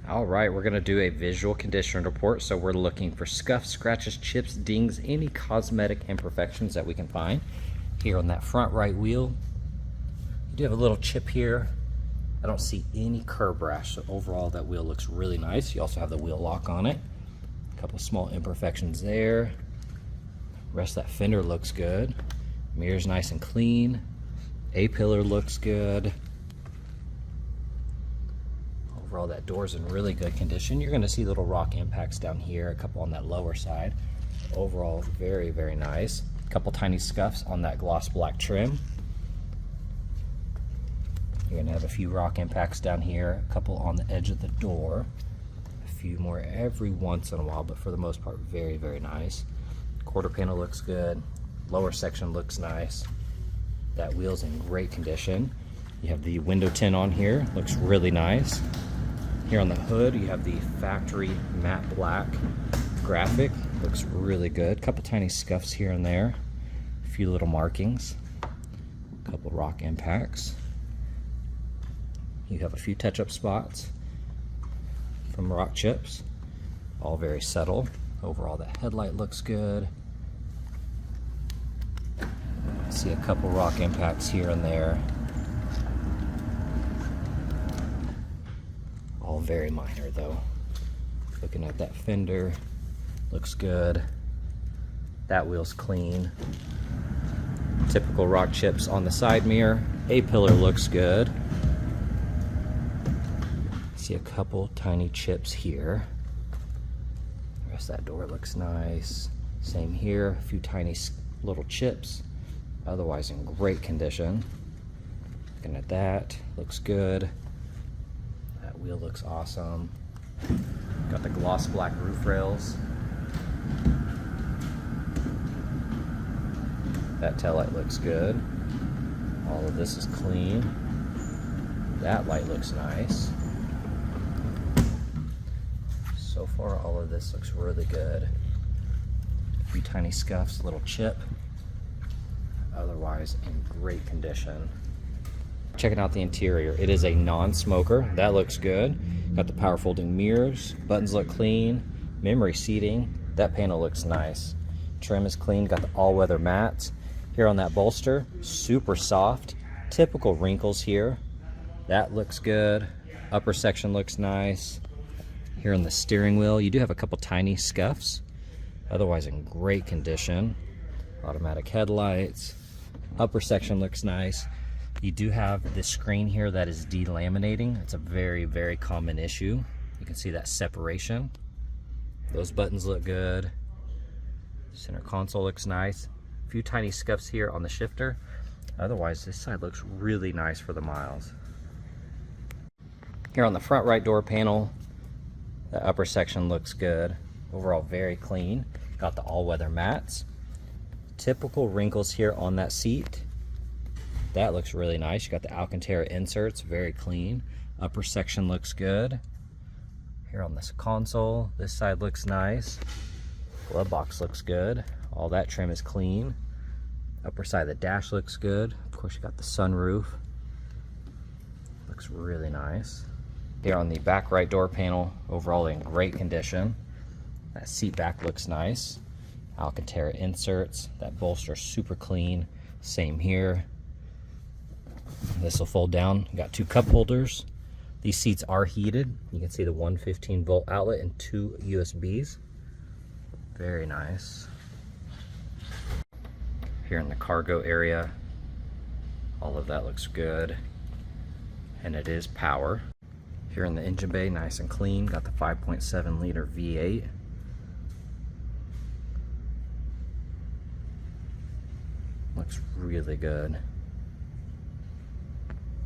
All right, we're gonna do a visual condition report. So we're looking for scuffs, scratches, chips, dings, any cosmetic imperfections that we can find. Here on that front right wheel, you do have a little chip here. I don't see any curb rash, so overall that wheel looks really nice. You also have the wheel lock on it. A couple small imperfections there. Rest of that fender looks good. Mirror's nice and clean. A-pillar looks good. Overall, that door's in really good condition. You're gonna see little rock impacts down here, a couple on that lower side. Overall, very, very nice. A couple tiny scuffs on that gloss black trim. You're gonna have a few rock impacts down here, a couple on the edge of the door. A few more every once in a while, but for the most part, very, very nice. Quarter panel looks good. Lower section looks nice. That wheel's in great condition. You have the window tint on here, looks really nice. Here on the hood, you have the factory matte black graphic, looks really good. Couple tiny scuffs here and there, a few little markings, a couple rock impacts. You have a few touch-up spots from rock chips, all very subtle. Overall, the headlight looks good. See a couple rock impacts here and there. All very minor though. Looking at that fender, looks good. That wheel's clean. Typical rock chips on the side mirror. A-pillar looks good. See a couple tiny chips here. The rest of that door looks nice. Same here, a few tiny little chips. Otherwise in great condition. Looking at that, looks good. That wheel looks awesome. Got the gloss black roof rails. That taillight looks good. All of this is clean. That light looks nice. So far, all of this looks really good. A few tiny scuffs, little chip. Otherwise in great condition. Checking out the interior. It is a non-smoker. That looks good. Got the power folding mirrors. Buttons look clean. Memory seating. That panel looks nice. Trim is clean. Got the all-weather mats. Here on that bolster, super soft. Typical wrinkles here. That looks good. Upper section looks nice. Here on the steering wheel, you do have a couple tiny scuffs. Otherwise in great condition. Automatic headlights. Upper section looks nice. You do have this screen here that is delaminating. It's a very, very common issue. You can see that separation. Those buttons look good. Center console looks nice. A few tiny scuffs here on the shifter. Otherwise, this side looks really nice for the miles. Here on the front right door panel, the upper section looks good. Overall, very clean. Got the all-weather mats. Typical wrinkles here on that seat. That looks really nice. You got the Alcantara inserts, very clean. Upper section looks good. Here on this console, this side looks nice. Glove box looks good. All that trim is clean. Upper side of the dash looks good. Of course, you got the sunroof. Looks really nice. Here on the back right door panel, overall in great condition. That seat back looks nice. Alcantara inserts. That bolster super clean. Same here. This will fold down. You got two cup holders. These seats are heated. You can see the 115 volt outlet and two USBs. Very nice. Here in the cargo area, all of that looks good. And it is power. Here in the engine bay, nice and clean. Got the 5.7 liter V8. Looks really good.